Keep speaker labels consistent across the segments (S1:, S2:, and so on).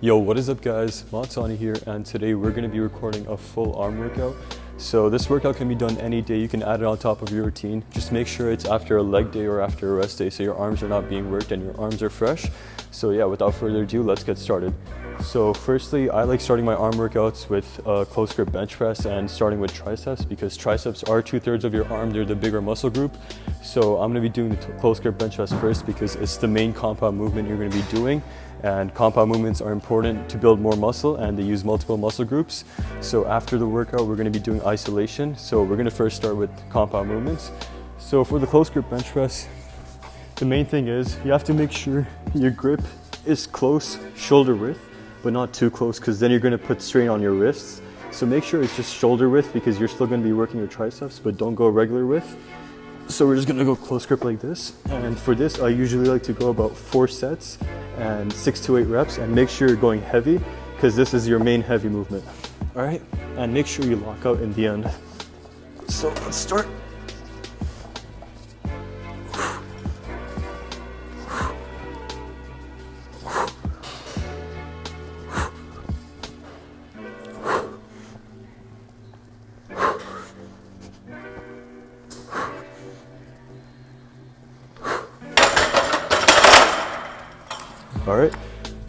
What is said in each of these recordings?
S1: Yo, what is up guys? Mahd, Sani here, and today we're going to be recording a full arm workout. So this workout can be done any day. You can add it on top of your routine. Just make sure it's after a leg day or after a rest day so your arms are not being worked and your arms are fresh. So yeah, without further ado, let's get started. So firstly, I like starting my arm workouts with a close grip bench press and starting with triceps because triceps are 2/3 of your arm. They're the bigger muscle group. So I'm going to be doing the close grip bench press first because it's the main compound movement you're going to be doing. And compound movements are important to build more muscle and they use multiple muscle groups. So after the workout, we're going to be doing isolation. So we're going to first start with compound movements. So for the close grip bench press, the main thing is you have to make sure your grip is close shoulder width, but not too close because then you're going to put strain on your wrists. So make sure it's just shoulder width because you're still going to be working your triceps, but don't go regular width. So we're just going to go close grip like this. And for this, I usually like to go about 4 sets and 6 to 8 reps, and make sure you're going heavy because this is your main heavy movement. All right, and make sure you lock out in the end. So let's start. All right,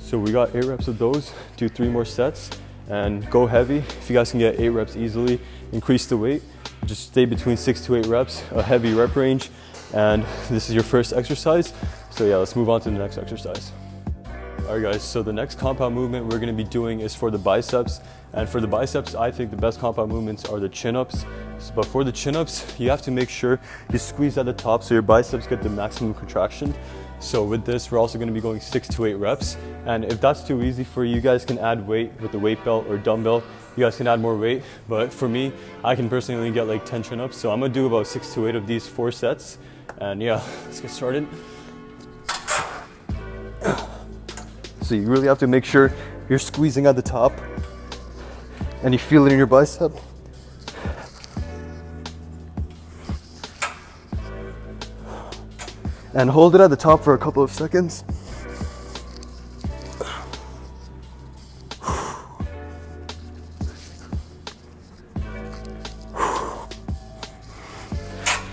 S1: so we got 8 reps of those. Do 3 more sets and go heavy. If you guys can get 8 reps easily, increase the weight. Just stay between 6 to 8 reps, a heavy rep range. And this is your first exercise. So yeah, let's move on to the next exercise. All right guys, so the next compound movement we're gonna be doing is for the biceps. And for the biceps, I think the best compound movements are the chin-ups. But for the chin-ups, you have to make sure you squeeze at the top so your biceps get the maximum contraction. So with this, we're also gonna be going 6 to 8 reps. And if that's too easy for you, you guys can add weight with the weight belt or dumbbell. You guys can add more weight. But for me, I can personally only get like 10 chin-ups. So I'm gonna do about 6 to 8 of these 4 sets. And yeah, let's get started. So you really have to make sure you're squeezing at the top and you feel it in your bicep. And hold it at the top for a couple of seconds.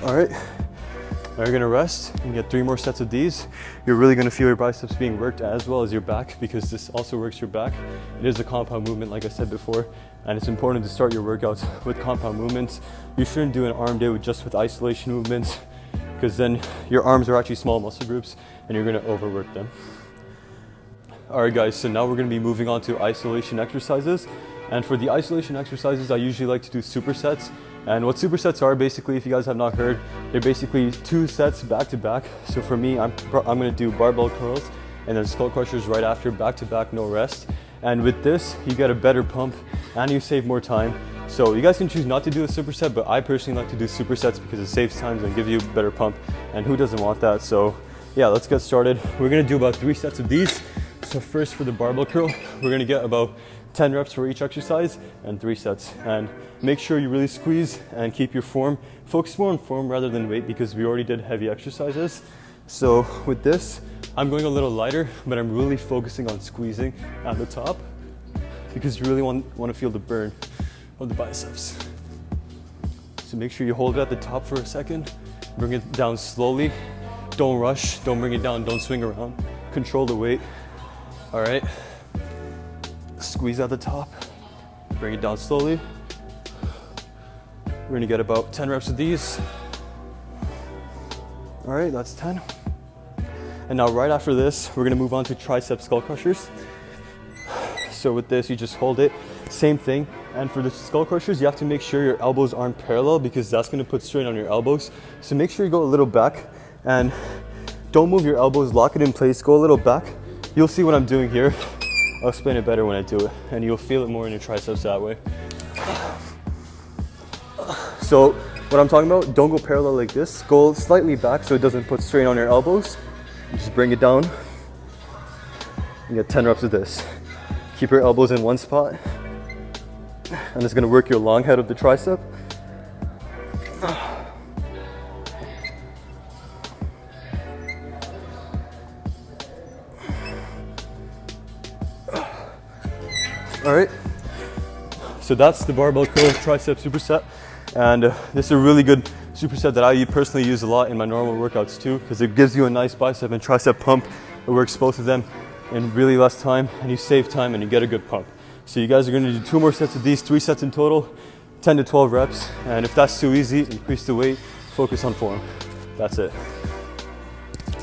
S1: All right, now you're gonna rest and get 3 more sets of these. You're really gonna feel your biceps being worked as well as your back because this also works your back. It is a compound movement like I said before, and it's important to start your workouts with compound movements. You shouldn't do an arm day just with isolation movements because then your arms are actually small muscle groups and you're gonna overwork them. All right guys, so now we're gonna be moving on to isolation exercises. And for the isolation exercises, I usually like to do supersets. And what supersets are basically, if you guys have not heard, they're basically 2 sets back to back. So for me, I'm gonna do barbell curls and then Skullcrushers right after, back to back, no rest. And with this, you get a better pump and you save more time. So you guys can choose not to do a superset, but I personally like to do supersets because it saves time and gives you a better pump. And who doesn't want that? So yeah, let's get started. We're gonna do about 3 sets of these. So first for the barbell curl, we're gonna get about 10 reps for each exercise and 3 sets. And make sure you really squeeze and keep your form. Focus more on form rather than weight because we already did heavy exercises. So with this, I'm going a little lighter, but I'm really focusing on squeezing at the top because you really want to feel the burn of the biceps. So make sure you hold it at the top for a second. Bring it down slowly. Don't rush, don't bring it down, don't swing around. Control the weight. All right. Squeeze at the top. Bring it down slowly. We're gonna get about 10 reps of these. All right, that's 10. And now right after this, we're gonna move on to tricep Skullcrushers. So with this, you just hold it, same thing. And for the Skullcrushers, you have to make sure your elbows aren't parallel because that's gonna put strain on your elbows. So make sure you go a little back and don't move your elbows, lock it in place, go a little back. You'll see what I'm doing here. I'll explain it better when I do it and you'll feel it more in your triceps that way. So what I'm talking about, don't go parallel like this. Go slightly back so it doesn't put strain on your elbows. Just bring it down and get 10 reps of this. Keep your elbows in one spot. And it's gonna work your long head of the tricep. All right. So that's the barbell curl tricep superset. And this is a really good superset that I personally use a lot in my normal workouts too, because it gives you a nice bicep and tricep pump. It works both of them in really less time, and you save time and you get a good pump. So you guys are gonna do 2 more sets of these, 3 sets in total, 10 to 12 reps. And if that's too easy, increase the weight, focus on form. That's it.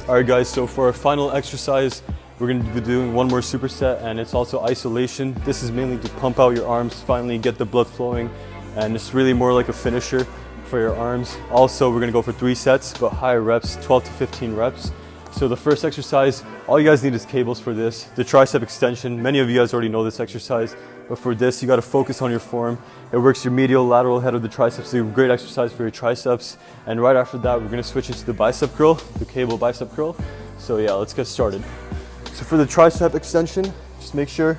S1: All right guys, so for our final exercise, we're gonna be doing 1 more superset, and it's also isolation. This is mainly to pump out your arms, finally get the blood flowing, and it's really more like a finisher for your arms. Also, we're gonna go for 3 sets, but higher reps, 12 to 15 reps. So the first exercise, all you guys need is cables for this. The tricep extension, many of you guys already know this exercise, but for this, you gotta focus on your form. It works your medial lateral head of the triceps, so a great exercise for your triceps. And right after that, we're gonna switch into the bicep curl, the cable bicep curl. So yeah, let's get started. So for the tricep extension, just make sure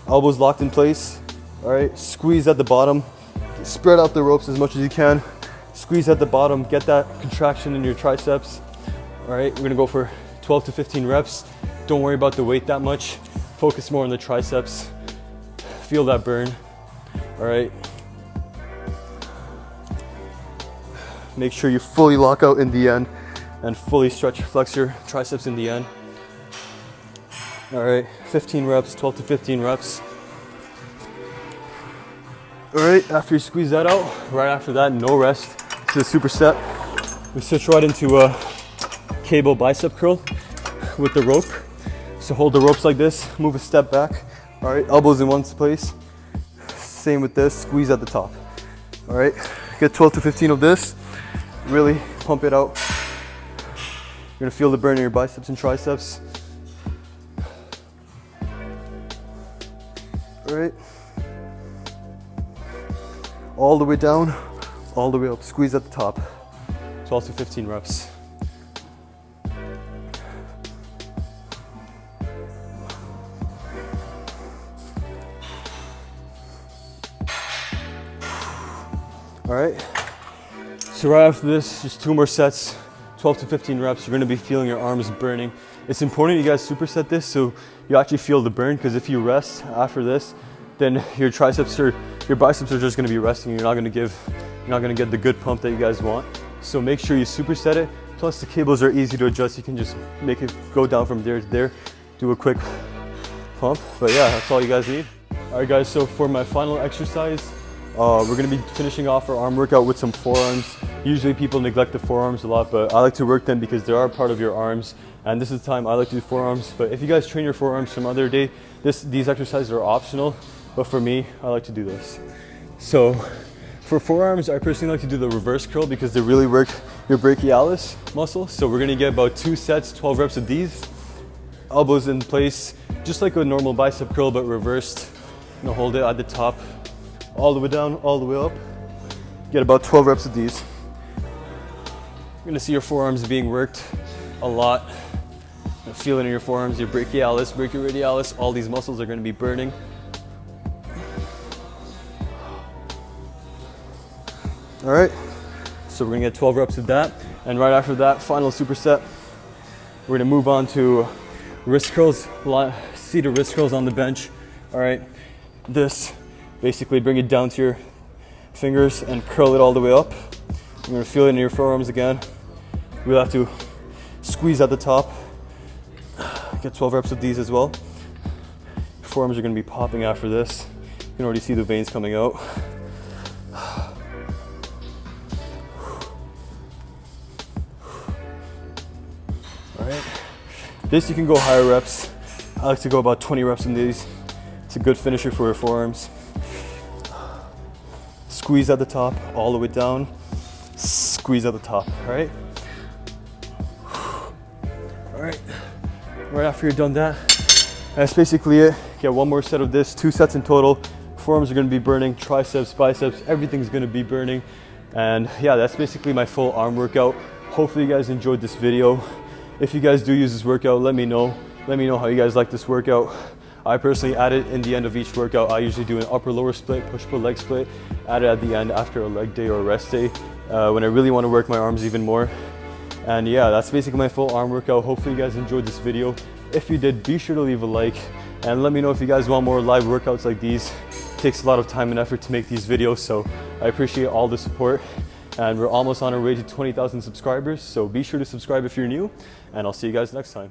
S1: elbows locked in place. All right, squeeze at the bottom, spread out the ropes as much as you can. Squeeze at the bottom, get that contraction in your triceps. All right, we're gonna go for 12 to 15 reps. Don't worry about the weight that much. Focus more on the triceps. Feel that burn. All right. Make sure you fully lock out in the end and fully stretch, flex your triceps in the end. All right, 15 reps, 12 to 15 reps. All right, after you squeeze that out, right after that, no rest. To the superset, we switch right into a cable bicep curl with the rope. So hold the ropes like this, move a step back. All right, elbows in one place. Same with this, squeeze at the top. All right, get 12 to 15 of this. Really pump it out. You're gonna feel the burn in your biceps and triceps. All right. All the way down, all the way up. Squeeze at the top. 12 to 15 reps. All right. So right after this, just 2 more sets, 12 to 15 reps. You're gonna be feeling your arms burning. It's important you guys superset this so you actually feel the burn, because if you rest after this, then your triceps or your biceps are just gonna be resting. You're not gonna get the good pump that you guys want. So make sure you superset it. Plus the cables are easy to adjust. You can just make it go down from there to there, do a quick pump. But yeah, that's all you guys need. All right guys, so for my final exercise, we're gonna be finishing off our arm workout with some forearms. Usually people neglect the forearms a lot, but I like to work them because they are part of your arms. And this is the time I like to do forearms. But if you guys train your forearms some other day, these exercises are optional. But for me, I like to do this. So for forearms, I personally like to do the reverse curl because they really work your brachialis muscle. So we're gonna get about 2 sets, 12 reps of these. Elbows in place, just like a normal bicep curl, but reversed. You know, hold it at the top, all the way down, all the way up. Get about 12 reps of these. You're gonna see your forearms being worked a lot. Feel it in your forearms, your brachialis, brachioradialis, all these muscles are gonna be burning. All right, so we're gonna get 12 reps of that. And right after that, final superset, we're gonna move on to wrist curls, seated wrist curls on the bench. All right, this, basically bring it down to your fingers and curl it all the way up. You're gonna feel it in your forearms again. We'll have to squeeze at the top. Get 12 reps of these as well. Your forearms are gonna be popping after this. You can already see the veins coming out. All right, this you can go higher reps. I like to go about 20 reps in these. It's a good finisher for your forearms. Squeeze at the top, all the way down. Squeeze at the top, all right? All right, right after you're done that's basically it. Get 1 more set of this, 2 sets in total. Forearms are gonna be burning, triceps, biceps, everything's gonna be burning. And yeah, that's basically my full arm workout. Hopefully you guys enjoyed this video. If you guys do use this workout, let me know. Let me know how you guys like this workout. I personally add it in the end of each workout. I usually do an upper-lower split, push-pull leg split, add it at the end after a leg day or a rest day when I really want to work my arms even more. And yeah, that's basically my full arm workout. Hopefully you guys enjoyed this video. If you did, be sure to leave a like And let me know if you guys want more live workouts like these. It takes a lot of time and effort to make these videos, so I appreciate all the support. And we're almost on our way to 20,000 subscribers, so be sure to subscribe if you're new, and I'll see you guys next time.